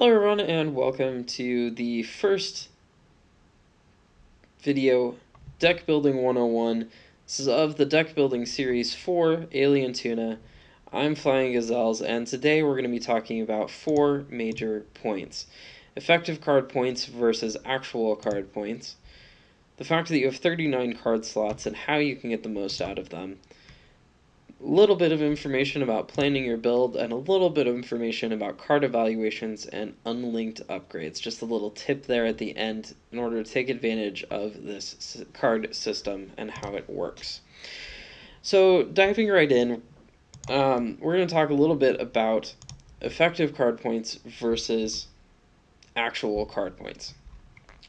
Hello everyone and welcome to the first video, Deck Building 101. This is of the Deck Building Series 4, Alien Tuna. I'm Flying Gazelles, and today we're going to be talking about 4 major points. Effective card points versus actual card points. The fact that you have 39 card slots and how you can get the most out of them. A little bit of information about planning your build, and a little bit of information about card evaluations and unlinked upgrades. Just a little tip there at the end in order to take advantage of this card system and how it works. So diving right in, we're going to talk a little bit about effective card points versus actual card points.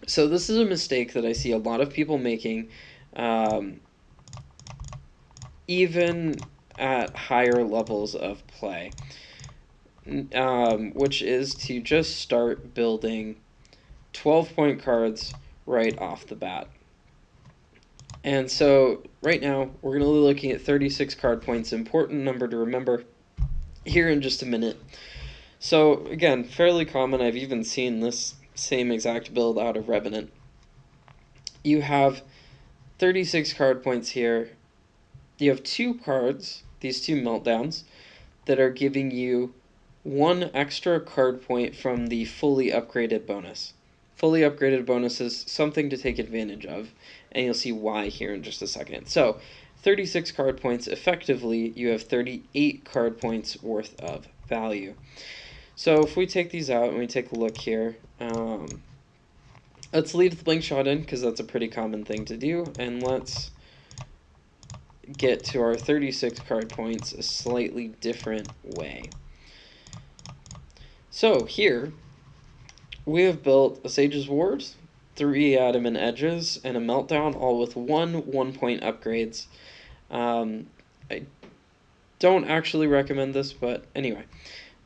So this is a mistake that I see a lot of people making, even at higher levels of play, which is to just start building 12-point cards right off the bat. And so right now we're going to be looking at 36 card points, important number to remember here in just a minute. So again, fairly common. I've even seen this same exact build out of Revenant. You have 36 card points here. You have 2 cards, these 2 meltdowns, that are giving you 1 extra card point from the fully upgraded bonus. Fully upgraded bonus is something to take advantage of, and you'll see why here in just a second. So 36 card points, effectively you have 38 card points worth of value. So if we take these out and we take a look here, let's leave the blink shot in because that's a pretty common thing to do, and let's get to our 36 card points a slightly different way. So here we have built a Sage's Ward, 3 Adamant Edges, and a Meltdown, all with 1-point upgrades. I don't actually recommend this, but anyway.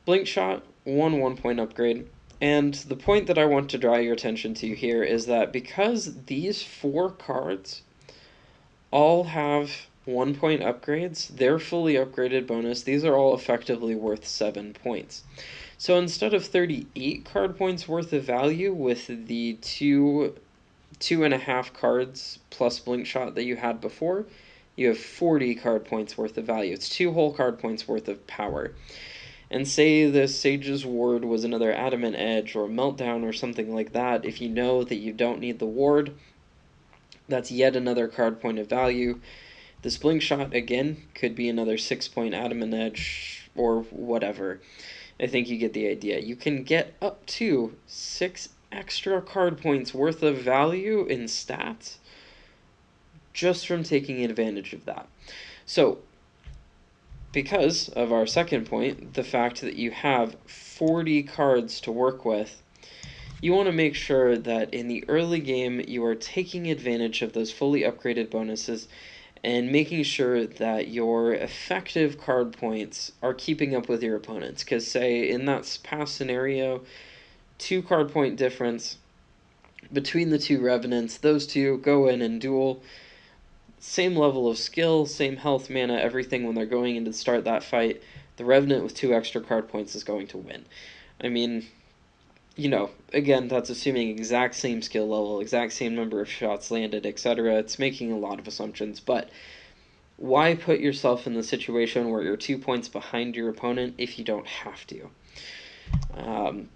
Blink Shot, 1-point upgrade. And the point that I want to draw your attention to here is that because these 4 cards all have 1-point upgrades, they're fully upgraded bonus. These are all effectively worth 7 points. So instead of 38 card points worth of value with the 2.5 cards plus Blink Shot that you had before, you have 40 card points worth of value. It's 2 whole card points worth of power. And say this Sage's Ward was another Adamant Edge or Meltdown or something like that. If you know that you don't need the ward, that's yet another card point of value. This Blink Shot, again, could be another 6-point Adamant Edge or whatever. I think you get the idea. You can get up to 6 extra card points worth of value in stats just from taking advantage of that. So, because of our second point, the fact that you have 40 cards to work with, you want to make sure that in the early game you are taking advantage of those fully upgraded bonuses and making sure that your effective card points are keeping up with your opponents. Because say in that past scenario, 2 card point difference between the 2 Revenants, those 2 go in and duel. Same level of skill, same health, mana, everything when they're going in to start that fight. The Revenant with 2 extra card points is going to win. I mean, you know, again, that's assuming exact same skill level, exact same number of shots landed, etc. It's making a lot of assumptions, but why put yourself in the situation where you're 2 points behind your opponent if you don't have to?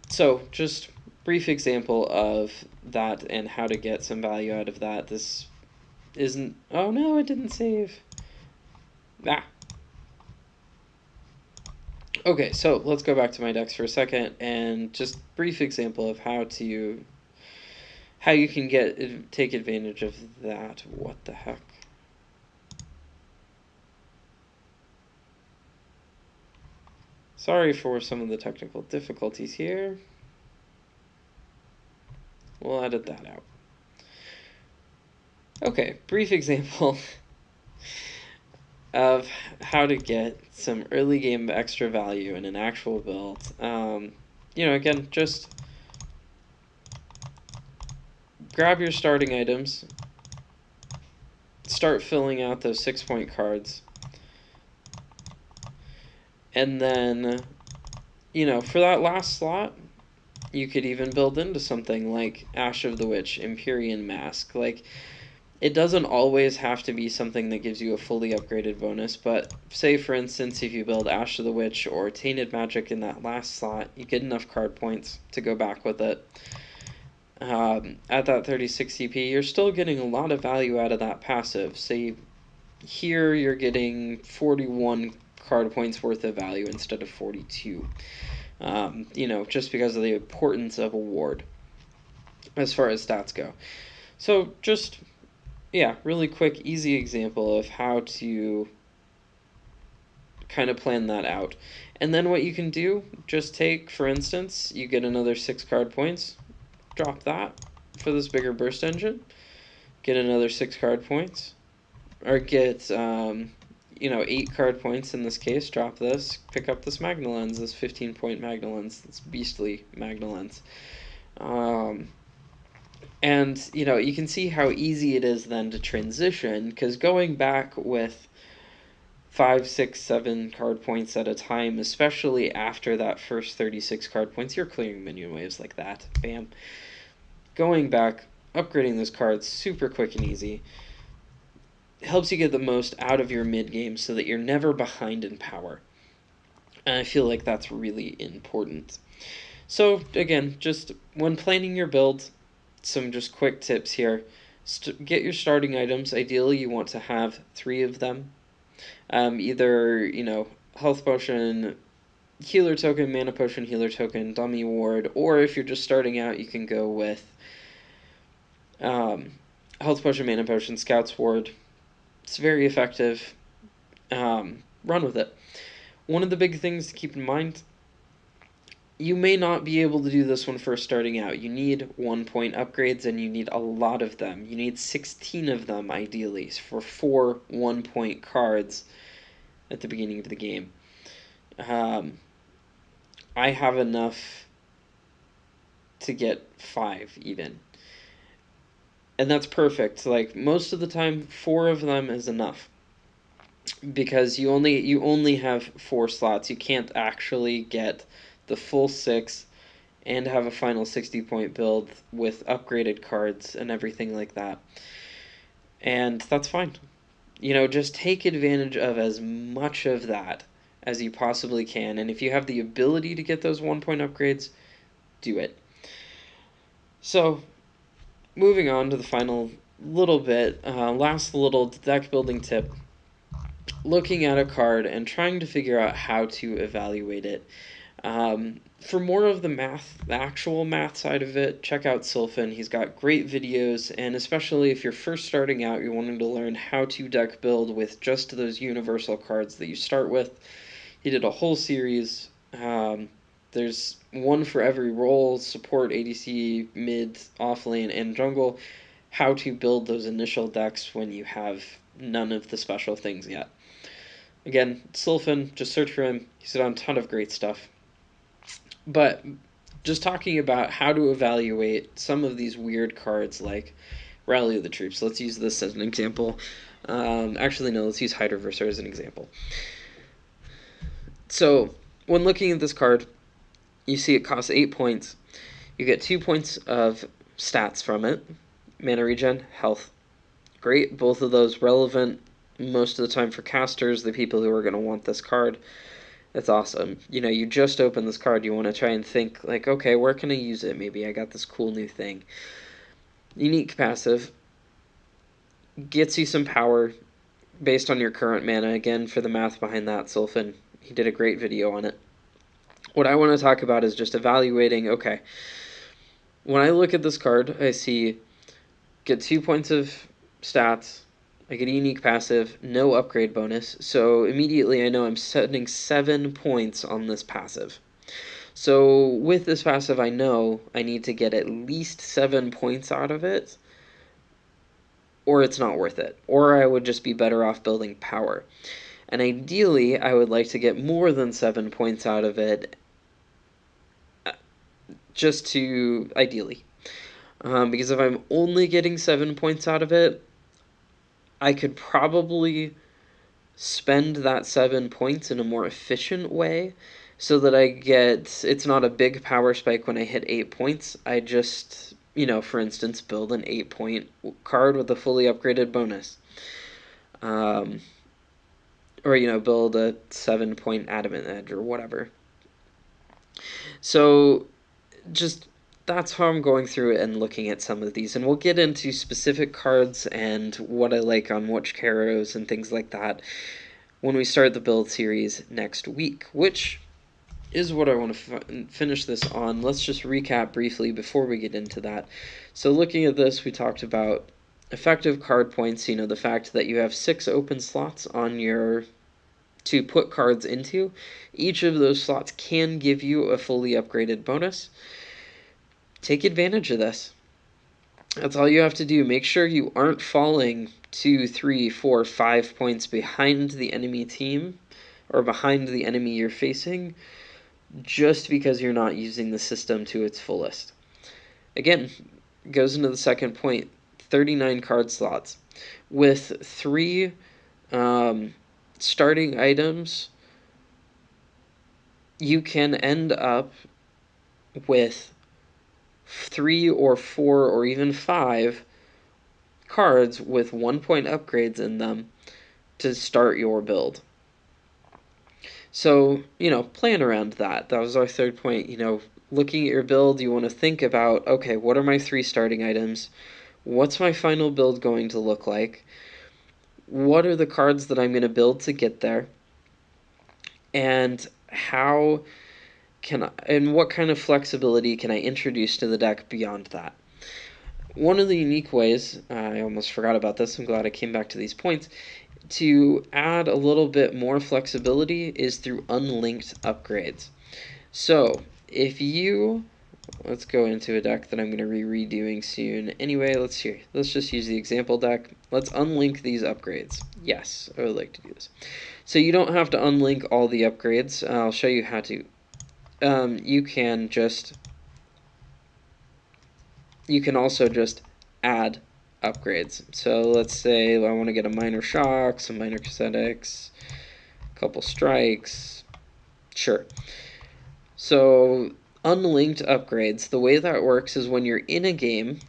So, just brief example of that and how to get some value out of that. This isn't... Oh no, it didn't save. Ah. Okay, so let's go back to my decks for a second and just brief example of how you can take advantage of that. What the heck? Sorry for some of the technical difficulties here. We'll edit that out. Okay, brief example of how to get some early game extra value in an actual build. You know, again, just grab your starting items, start filling out those 6-point cards, and then, you know, for that last slot, You could even build into something like Ash of the Witch, Empyrean Mask. Like, it doesn't always have to be something that gives you a fully upgraded bonus, but say, for instance, if you build Ash of the Witch or Tainted Magic in that last slot, you get enough card points to go back with it. At that 36 CP, you're still getting a lot of value out of that passive. Say, here you're getting 41 card points worth of value instead of 42. Just because of the importance of a ward as far as stats go. So just, really quick, easy example of how to kind of plan that out. And then what you can do, just take, for instance, you get another 6 card points, drop that for this bigger burst engine, get another 6 card points, or get 8 card points in this case, drop this, pick up this Magna Lens, this 15-point Magna Lens, this beastly Magna Lens. And, you can see how easy it is then to transition, because going back with 5, 6, 7 card points at a time, especially after that first 36 card points, you're clearing minion waves like that. Bam. Going back, upgrading those cards super quick and easy. Helps you get the most out of your mid game so that you're never behind in power. And I feel like that's really important. So again, just when planning your build, some just quick tips here. Get your starting items. Ideally, you want to have 3 of them. Either, health potion, healer token, mana potion, healer token, dummy ward, or if you're just starting out, you can go with health potion, mana potion, scout's ward. It's very effective. Run with it. One of the big things to keep in mind, you may not be able to do this when first starting out. You need 1-point upgrades, and you need a lot of them. You need 16 of them, ideally, for 4 1-point cards at the beginning of the game. I have enough to get 5, even. And that's perfect. Like, most of the time, 4 of them is enough. Because you only have 4 slots. You can't actually get the full 6 and have a final 60-point build with upgraded cards and everything like that. And that's fine. Just take advantage of as much of that as you possibly can. And if you have the ability to get those 1-point upgrades, do it. So, moving on to the final little bit, last little deck building tip. Looking at a card and trying to figure out how to evaluate it. For more of the actual math side of it, check out Sylphin. He's got great videos, and especially if you're first starting out, you're wanting to learn how to deck build with just those universal cards that you start with. He did a whole series. There's one for every role: support, ADC, mid, offlane, and jungle. How to build those initial decks when you have none of the special things yet. Again, Sylphin, just search for him. He's done a ton of great stuff. But just talking about how to evaluate some of these weird cards like Rally of the Troops. Let's use this as an example. Actually, no, let's use Hydroverser as an example. So, when looking at this card, you see it costs 8 points. You get 2 points of stats from it. Mana regen, health. Great, both of those relevant most of the time for casters, the people who are going to want this card. That's awesome. You just open this card, you want to try and think, like, okay, where can I use it? Maybe I got this cool new thing. Unique passive gets you some power based on your current mana. Again, for the math behind that, Sylphin, he did a great video on it. What I want to talk about is just evaluating, okay, when I look at this card, I see get 2 points of stats, I get a unique passive, no upgrade bonus, so immediately I know I'm setting 7 points on this passive. So with this passive, I know I need to get at least 7 points out of it, or it's not worth it, or I would just be better off building power. And ideally, I would like to get more than 7 points out of it, ideally. Because if I'm only getting 7 points out of it, I could probably spend that 7 points in a more efficient way. so that it's not a big power spike when I hit 8 points. I just, for instance, build an 8-point card with a fully upgraded bonus. Or, build a 7-point adamant edge or whatever. So just that's how I'm going through it and looking at some of these. And we'll get into specific cards and what I like on which caros and things like that when we start the build series next week, which is what I want to finish this on. Let's just recap briefly before we get into that. So looking at this, we talked about effective card points, the fact that you have 6 open slots on your to put cards into. Each of those slots can give you a fully upgraded bonus. Take advantage of this. That's all you have to do. Make sure you aren't falling 2, 3, 4, 5 points behind the enemy team or behind the enemy you're facing just because you're not using the system to its fullest. Again, goes into the second point, 39 card slots. With 3 starting items, you can end up with 3 or 4 or even 5 cards with 1-point upgrades in them to start your build. So, plan around that. That was our third point. Looking at your build, you want to think about, okay, what are my 3 starting items? What's my final build going to look like? What are the cards that I'm going to build to get there? And what kind of flexibility can I introduce to the deck beyond that? One of the unique ways, I almost forgot about this, I'm glad I came back to these points, to add a little bit more flexibility is through unlinked upgrades. So, let's go into a deck that I'm going to be redoing soon. Anyway, let's just use the example deck. Let's unlink these upgrades. Yes, I would like to do this. So you don't have to unlink all the upgrades. I'll show you how to. You can also just add upgrades. So let's say I want to get a minor shock, some minor cosmetics, a couple strikes. Sure. So unlinked upgrades, the way that works is when you're in a game,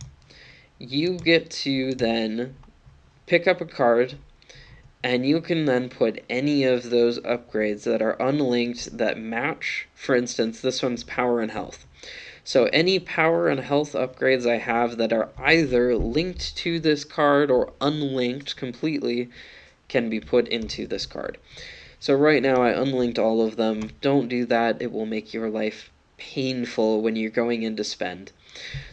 you get to then pick up a card, and you can then put any of those upgrades that are unlinked that match. For instance, this one's power and health. So any power and health upgrades I have that are either linked to this card or unlinked completely can be put into this card. So right now I unlinked all of them. Don't do that. It will make your life painful when you're going in to spend.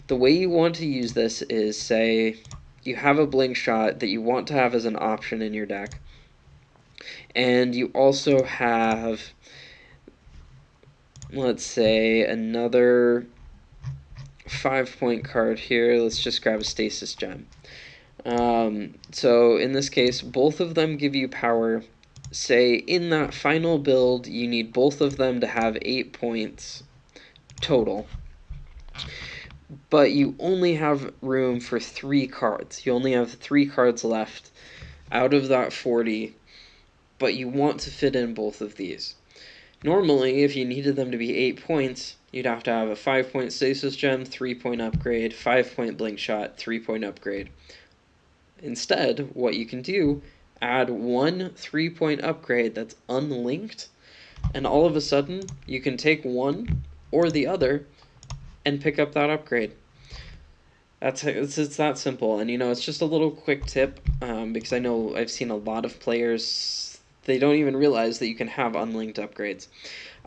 The way you want to use this is, say, you have a blink shot that you want to have as an option in your deck, and you also have, let's say, another 5-point card here. Let's just grab a stasis gem. So in this case, both of them give you power. Say in that final build, you need both of them to have 8 points total, but you only have room for 3 cards. You only have 3 cards left out of that 40, but you want to fit in both of these. Normally, if you needed them to be 8 points, you'd have to have a 5-point stasis gem, 3-point upgrade, 5-point blink shot, 3-point upgrade. Instead, what you can do, add 1 3-point upgrade that's unlinked, and all of a sudden, you can take one or the other and pick up that upgrade. It's that simple, and it's just a little quick tip, because I know I've seen a lot of players, they don't even realize that you can have unlinked upgrades.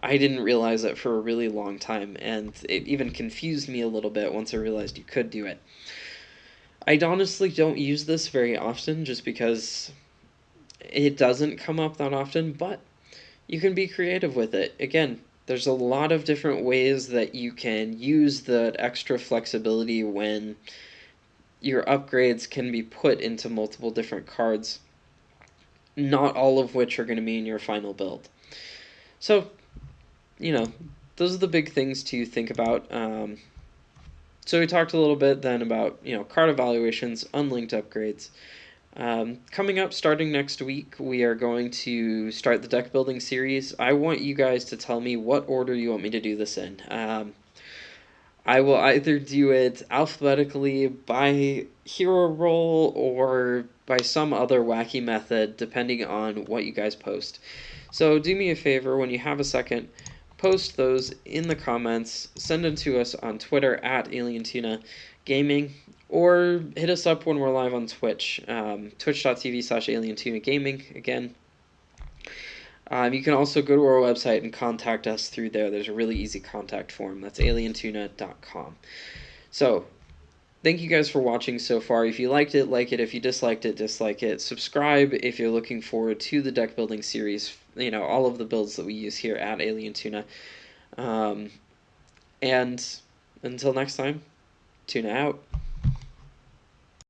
I didn't realize it for a really long time, and it even confused me a little bit once I realized you could do it. I honestly don't use this very often just because it doesn't come up that often, but you can be creative with it. Again, there's a lot of different ways that you can use the extra flexibility when your upgrades can be put into multiple different cards, not all of which are going to be in your final build. So, those are the big things to think about. So we talked a little bit then about, card evaluations, unlinked upgrades. Coming up, starting next week, we are going to start the deck building series. I want you guys to tell me what order you want me to do this in. I will either do it alphabetically by hero roll or by some other wacky method, depending on what you guys post. So do me a favor, when you have a second, post those in the comments, send them to us on Twitter at Alien Tuna Gaming, or hit us up when we're live on Twitch, twitch.tv/Alien Tuna Gaming. Again, you can also go to our website and contact us through there. There's a really easy contact form. That's alientuna.com. So, thank you guys for watching so far. If you liked it, like it. If you disliked it, dislike it. Subscribe if you're looking forward to the deck building series. You know, all of the builds that we use here at Alien Tuna. And until next time, tuna out.